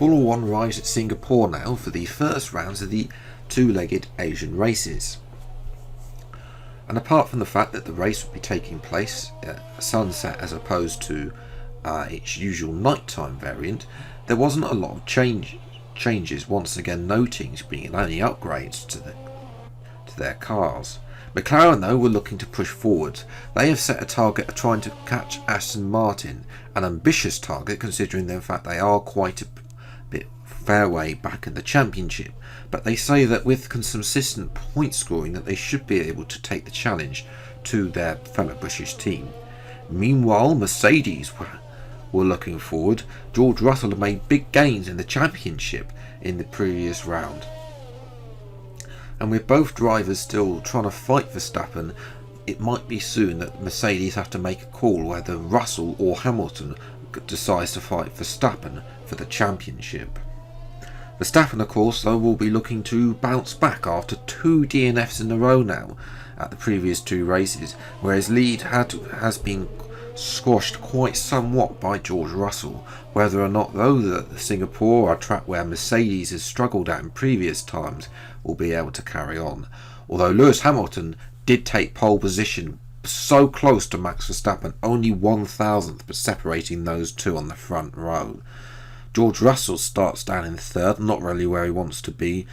Formula 1 arrives at Singapore now for the first rounds of the two-legged Asian races. And apart from the fact that the race will be taking place at sunset as opposed to its usual nighttime variant, there wasn't a lot of changes, once again noting being only upgrades to their cars. McLaren though were looking to push forward. They have set a target of trying to catch Aston Martin, an ambitious target considering the fact they are quite a bit fair way back in the championship, but they say that with consistent point scoring that they should be able to take the challenge to their fellow British team. Meanwhile, Mercedes were looking forward. George Russell had made big gains in the championship in the previous round. And with both drivers still trying to fight Verstappen, it might be soon that Mercedes have to make a call whether Russell or Hamilton decides to fight Verstappen for the championship. Verstappen, of course, though, will be looking to bounce back after 2 DNFs in a row now at the previous 2 races, where his lead has been squashed quite somewhat by George Russell. Whether or not, though, that Singapore, a track where Mercedes has struggled at in previous times, will be able to carry on. Although Lewis Hamilton did take pole position so close to Max Verstappen, only 1,000th but separating those two on the front row. George Russell starts down in 3rd, not really where he wants to be.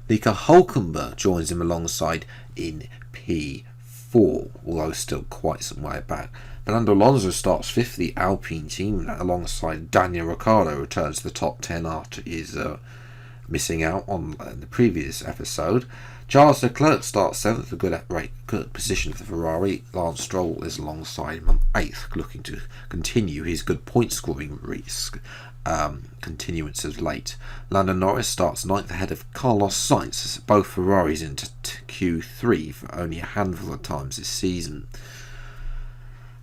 Nico Hülkenberg joins him alongside in P4, although still quite some way back. Fernando Alonso starts 5th, the Alpine team, alongside Daniel Ricciardo returns to the top 10 after his missing out on the previous episode. Charles Leclerc starts 7th, a good position for Ferrari. Lance Stroll is alongside him on 8th, looking to continue his good point scoring continuance of late. Lando Norris starts 9th ahead of Carlos Sainz, as both Ferraris into Q3 for only a handful of times this season.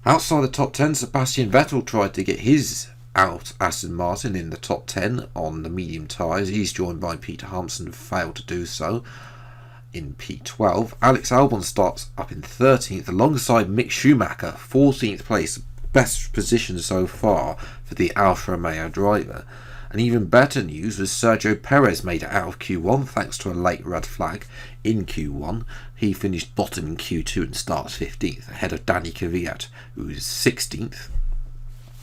Outside the top 10, Sebastian Vettel tried to get his out Aston Martin in the top 10 on the medium tyres. He's joined by Peter Hampson, failed to do so in P12. Alex Albon starts up in 13th alongside Mick Schumacher, 14th place, best position so far for the Alfa Romeo driver. And even better news was Sergio Perez made it out of Q1 thanks to a late red flag in Q1. He finished bottom in Q2 and starts 15th ahead of Danny Kvyat, who is 16th.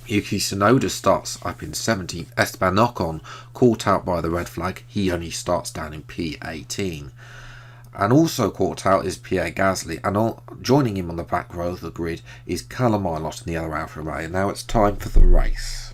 Yuki Tsunoda starts up in 17th. Esteban Ocon caught out by the red flag. He only starts down in P18. And also caught out is Pierre Gasly, and joining him on the back row of the grid is Callum Ilott in the other Alfa Romeo. Now it's time for the race.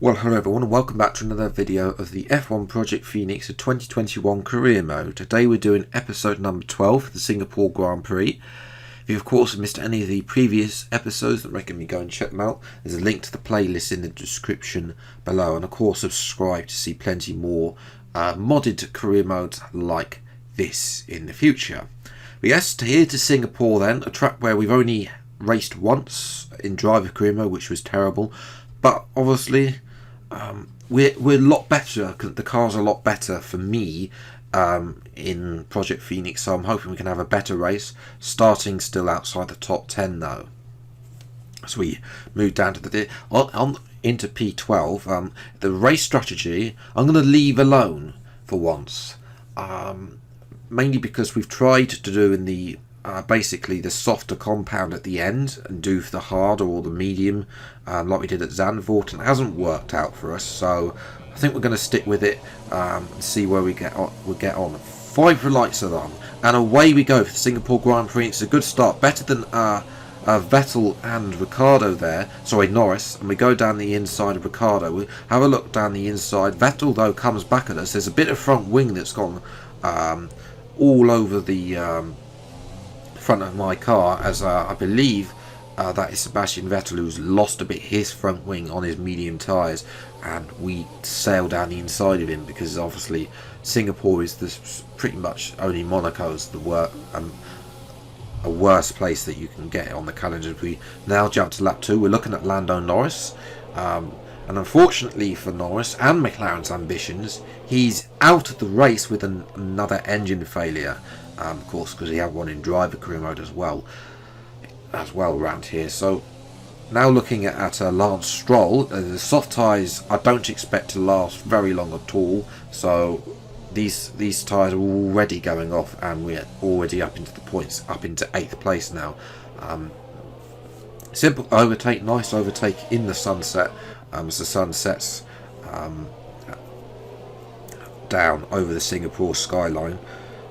Well, hello everyone and welcome back to another video of the F1 Project Phoenix 2021 career mode. Today we're doing episode number 12 of the Singapore Grand Prix. If you of course have missed any of the previous episodes, then recommend you go and check them out. There's a link to the playlist in the description below, and of course subscribe to see plenty more modded career modes like this in the future. But yes, here to Singapore then, a track where we've only raced once in driver career mode, which was terrible, but obviously we're a lot better. The car's a lot better for me in Project Phoenix, so I'm hoping we can have a better race. Starting still outside the top 10 though. So we move down to the into P12. The race strategy I'm going to leave alone for once, mainly because we've tried to do in the basically the softer compound at the end and do the harder or the medium like we did at Zandvoort, and it hasn't worked out for us, so I think we're going to stick with it and see where we get on. 5 lights are on and away we go for the Singapore Grand Prix. It's a good start, better than Vettel and Ricciardo there, sorry Norris, and we go down the inside of Ricciardo. We have a look down the inside. Vettel though comes back at us. There's a bit of front wing that's gone all over the front of my car, as I believe that is Sebastian Vettel, who's lost a bit his front wing on his medium tyres, and we sail down the inside of him because obviously Singapore is pretty much only Monaco's a worse place that you can get on the calendar. We now jump to lap 2. We're looking at Lando Norris. And unfortunately for Norris and McLaren's ambitions, he's out of the race with another engine failure. Of course, because he had one in driver career mode as well around here. So now looking at Lance Stroll, the soft tyres I don't expect to last very long at all. So these tyres are already going off, and we're already up into the points, up into 8th place now. Simple overtake, nice overtake in the sunset. As the sun sets down over the Singapore skyline,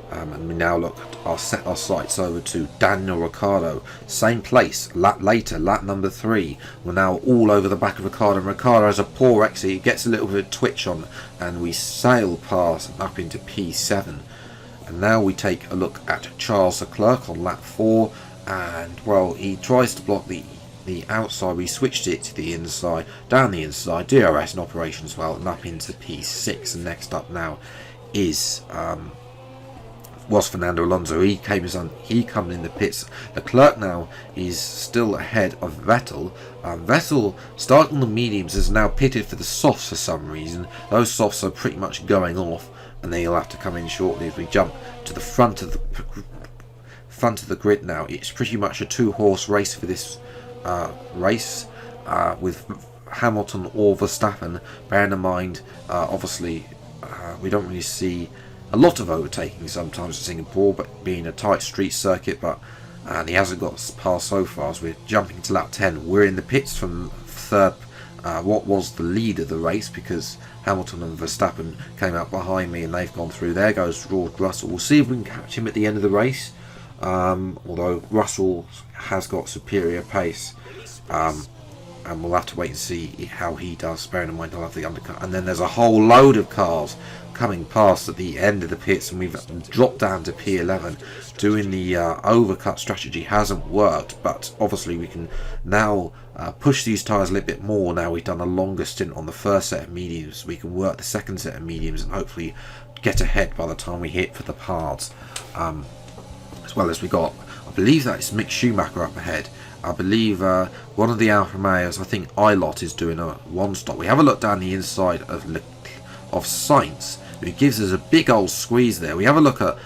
and we now set our sights over to Daniel Ricciardo, same place, lap later, lap number 3. We're now all over the back of Ricciardo, and Ricciardo has a poor exit, he gets a little bit of twitch on, and we sail past and up into P7. And now we take a look at Charles Leclerc on lap 4, and well, he tries to block the outside. We switched it to the inside, down the inside, DRS in operation as well, and up into P6. And next up now was Fernando Alonso. He come in the pits. Leclerc now is still ahead of Vettel. Vettel, starting on the mediums, is now pitted for the softs for some reason. Those softs are pretty much going off, and then he'll have to come in shortly as we jump to the front of the grid now. It's pretty much a 2-horse race for this race, with Hamilton or Verstappen. Bearing in mind, obviously, we don't really see a lot of overtaking sometimes in Singapore, but being a tight street circuit, and he hasn't got past so far. As we're jumping to lap 10, we're in the pits from third, what was the lead of the race, because Hamilton and Verstappen came out behind me and they've gone through. There goes George Russell. We'll see if we can catch him at the end of the race. Although Russell has got superior pace, and we'll have to wait and see how he does, bearing in mind he'll have the undercut. And then there's a whole load of cars coming past at the end of the pits, and we've dropped down to P11. Doing the overcut strategy hasn't worked, but obviously we can now push these tyres a little bit more. Now we've done a longer stint on the first set of mediums, we can work the second set of mediums and hopefully get ahead by the time we hit for the parts. As well as we got, I believe that it's Mick Schumacher up ahead. I believe one of the Alfa Romeos, I think Ilott, is doing a 1-stop. We have a look down the inside of Sainz, who gives us a big old squeeze there. We have a look at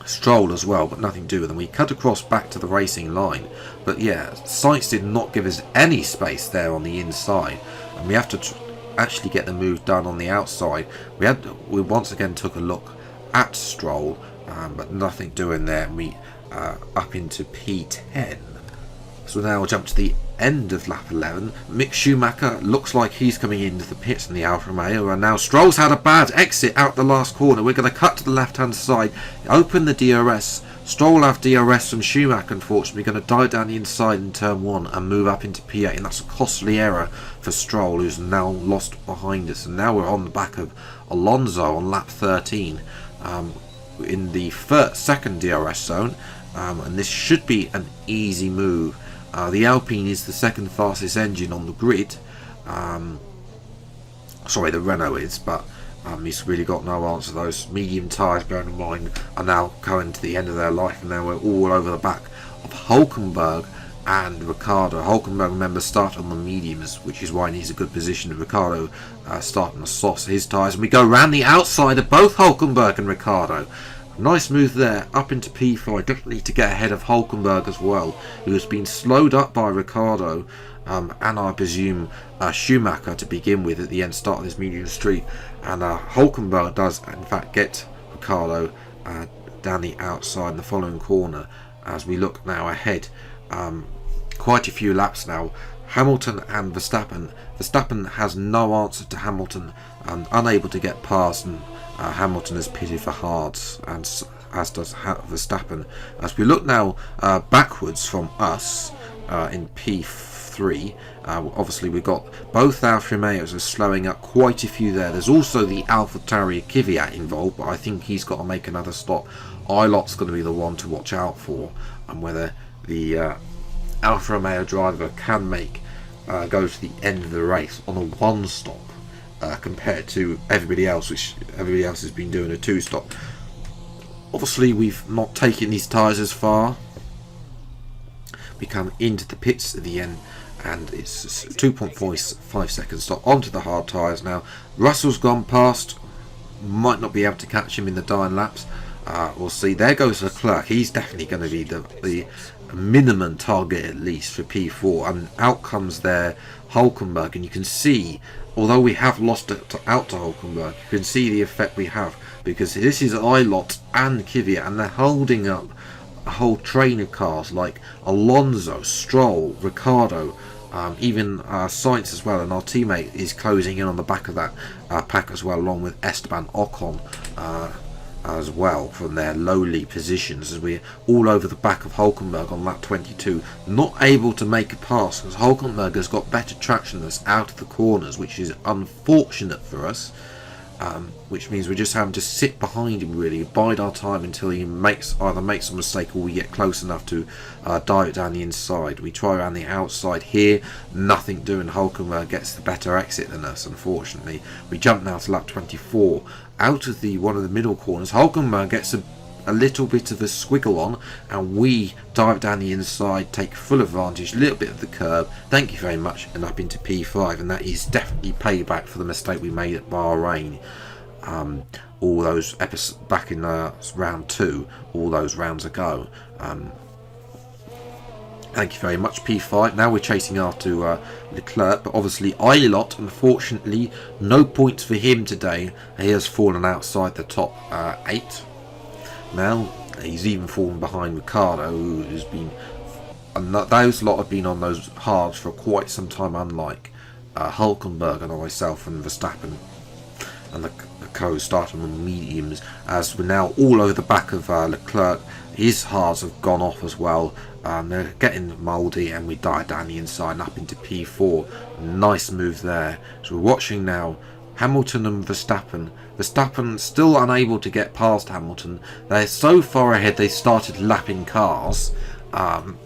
Stroll as well, but nothing to do with them. We cut across back to the racing line, but yeah, Sainz did not give us any space there on the inside, and we have to actually get the move done on the outside. We once again took a look at Stroll, but nothing doing there, and we up into P10. So now we'll jump to the end of lap 11. Mick Schumacher looks like he's coming into the pits in the Alfa Romeo, and now Stroll's had a bad exit out the last corner. We're going to cut to the left hand side, open the DRS. Stroll will have DRS from Schumacher, unfortunately. We're going to dive down the inside in turn 1 and move up into P8, and that's a costly error for Stroll, who's now lost behind us. And now we're on the back of Alonso on lap 13, in the second DRS zone, and this should be an easy move. The Alpine is the second fastest engine on the grid. Sorry, the Renault is, but he's really got no answer. Those medium tyres, bearing in mind, are now coming to the end of their life, and now we're all over the back of Hulkenberg and Ricciardo. Hulkenberg, remember, started on the mediums, which is why he needs a good position. Ricciardo starting the softs, his tyres, and we go round the outside of both Hulkenberg and Ricciardo. Nice move there, up into P5, definitely to get ahead of Hulkenberg as well, who has been slowed up by Ricciardo, and I presume Schumacher to begin with at the start of this medium street. And Hulkenberg does in fact get Ricciardo down the outside in the following corner. As we look now ahead, quite a few laps now, Hamilton and Verstappen. Verstappen has no answer to Hamilton, unable to get past, and Hamilton is pitted for hards, and as does Verstappen. As we look now backwards from us in P3, obviously we've got both Alfa Romeos are slowing up quite a few there. There's also the AlphaTauri Kvyat involved, but I think he's got to make another stop. Ilott's going to be the one to watch out for, and whether the Alfa Romeo driver can go to the end of the race on a 1-stop. Compared to everybody else, which everybody else has been doing a 2-stop. Obviously, we've not taken these tyres as far. We come into the pits at the end, and it's 2.5 seconds stop onto the hard tyres now. Russell's gone past, might not be able to catch him in the dying laps. We'll see. There goes Leclerc. He's definitely going to be the minimum target at least for P4, and out comes there Hulkenberg, and you can see, although we have lost it out to Hulkenberg, you can see the effect we have, because this is Ilott and Kvyat, and they're holding up a whole train of cars like Alonso, Stroll, Ricciardo, even Sainz as well, and our teammate is closing in on the back of that pack as well, along with Esteban Ocon as well from their lowly positions, as we're all over the back of Hulkenberg on lap 22, not able to make a pass because Hulkenberg has got better traction than us out of the corners, which is unfortunate for us. Which means we're just having to sit behind him, really, bide our time until he either makes a mistake or we get close enough to dive it down the inside. We try around the outside here, nothing doing. Hulkenberg gets the better exit than us, unfortunately. We jump now to lap 24. Out of one of the middle corners, Hulkenberg gets a little bit of a squiggle on, and we dive down the inside, take full advantage, a little bit of the curb, thank you very much, and up into P5, and that is definitely payback for the mistake we made at Bahrain. All those episodes back in round 2, all those rounds ago. Thank you very much, P5. Now we're chasing after Leclerc, but obviously Ilott, unfortunately, no points for him today. He has fallen outside the top 8. Now he's even fallen behind Ricciardo, who has been, those lot have been on those hards for quite some time, unlike Hulkenberg and myself and Verstappen and the co starting on mediums, as we're now all over the back of Leclerc. His hards have gone off as well. They're getting mouldy, and we dive down the inside and up into P4. Nice move there. So we're watching now Hamilton and Verstappen. Verstappen still unable to get past Hamilton. They're so far ahead they started lapping cars,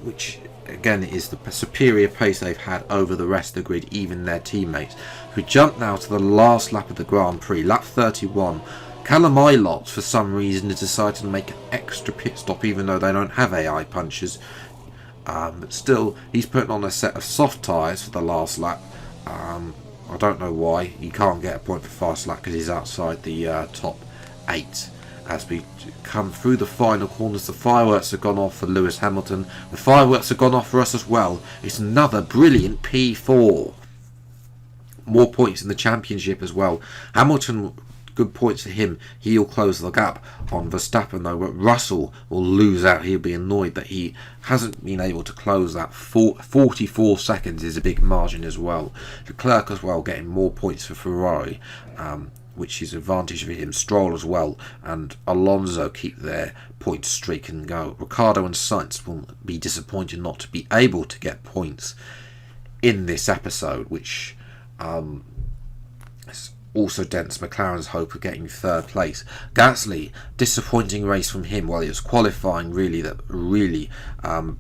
which again is the superior pace they've had over the rest of the grid, even their teammates. We jump now to the last lap of the Grand Prix, lap 31. Callum Ilott, for some reason, has decided to make an extra pit stop, even though they don't have AI punches. But still, he's putting on a set of soft tyres for the last lap. I don't know why. He can't get a point for fast lap because he's outside the top 8. As we come through the final corners, the fireworks have gone off for Lewis Hamilton. The fireworks have gone off for us as well. It's another brilliant P4. More points in the championship as well. Hamilton, good points for him. He'll close the gap on Verstappen though, but Russell will lose out. He'll be annoyed that he hasn't been able to close that. 44 seconds is a big margin as well. Leclerc as well getting more points for Ferrari, which is advantage for him. Stroll as well, and Alonso keep their point streak and go. Ricciardo and Sainz will be disappointed not to be able to get points in this episode, which also dents McLaren's hope of getting third place. Gasly, disappointing race from him. Well, it was qualifying really that really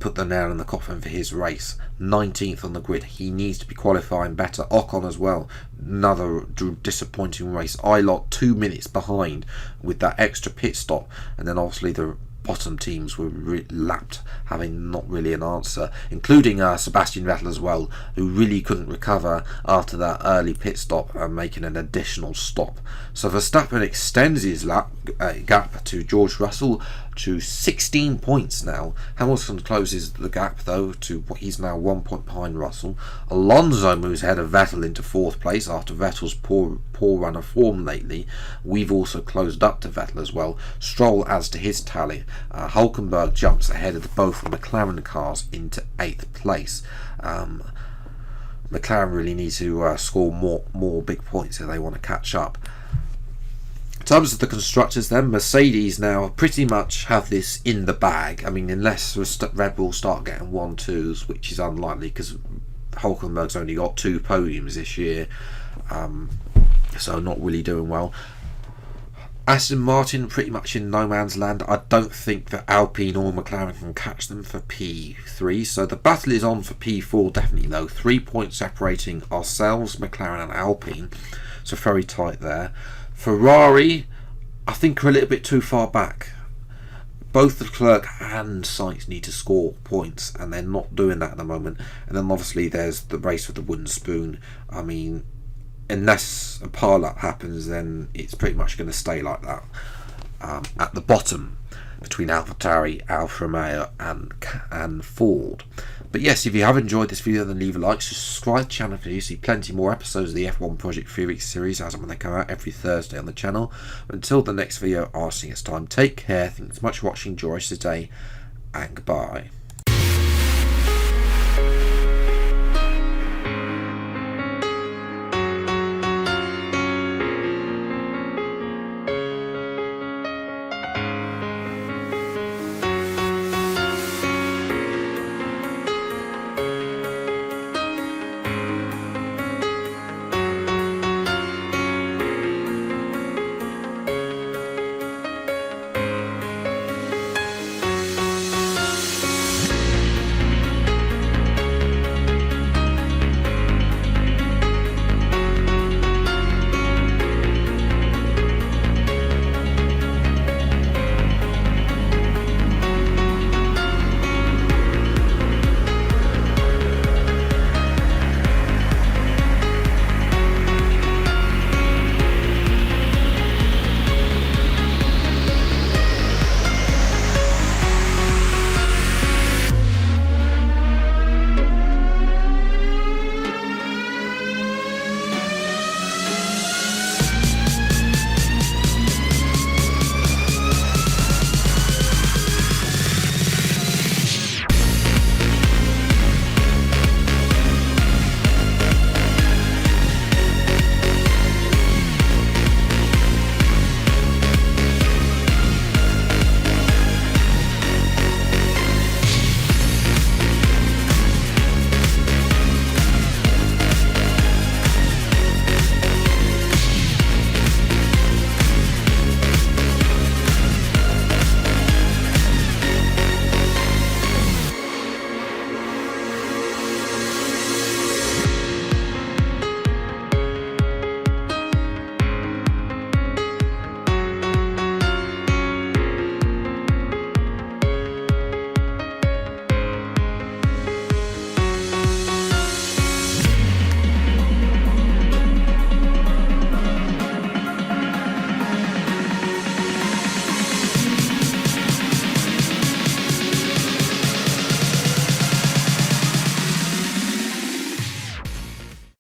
put the nail in the coffin for his race. 19th on the grid. He needs to be qualifying better. Ocon as well, another disappointing race. Ilott 2 minutes behind with that extra pit stop, and then obviously the bottom teams were lapped, having not really an answer, including Sebastian Vettel as well, who really couldn't recover after that early pit stop and making an additional stop. So Verstappen extends his gap to George Russell to 16 points now. Hamilton closes the gap though to what he's now 1 point behind Russell. Alonso moves ahead of Vettel into 4th place after Vettel's poor run of form lately. We've also closed up to Vettel as well. Stroll adds to his tally. Hulkenberg jumps ahead of both McLaren cars into 8th place. McLaren really need to score more big points if they want to catch up. In terms of the constructors then, Mercedes now pretty much have this in the bag. I mean, unless Red Bull start getting 1-2s, which is unlikely because Hulkenberg's only got 2 podiums this year, so not really doing well. Aston Martin pretty much in no man's land. I don't think that Alpine or McLaren can catch them for P3, so the battle is on for P4 definitely though. 3 points separating ourselves, McLaren and Alpine, so very tight there. Ferrari, I think, are a little bit too far back. both the Clerk and Sykes need to score points, and they're not doing that at the moment. And then obviously there's the race with the wooden spoon. I mean, unless a pile-up happens, then it's pretty much going to stay like that at the bottom between AlphaTauri, Alfa Romeo and Ford. But yes, if you have enjoyed this video, then leave a like, subscribe to the channel for you see plenty more episodes of the F1 Project 3 Week series as and when they come out every Thursday on the channel. Until the next video, I'll see you next time. Take care, thanks so much for watching, enjoy today, and goodbye.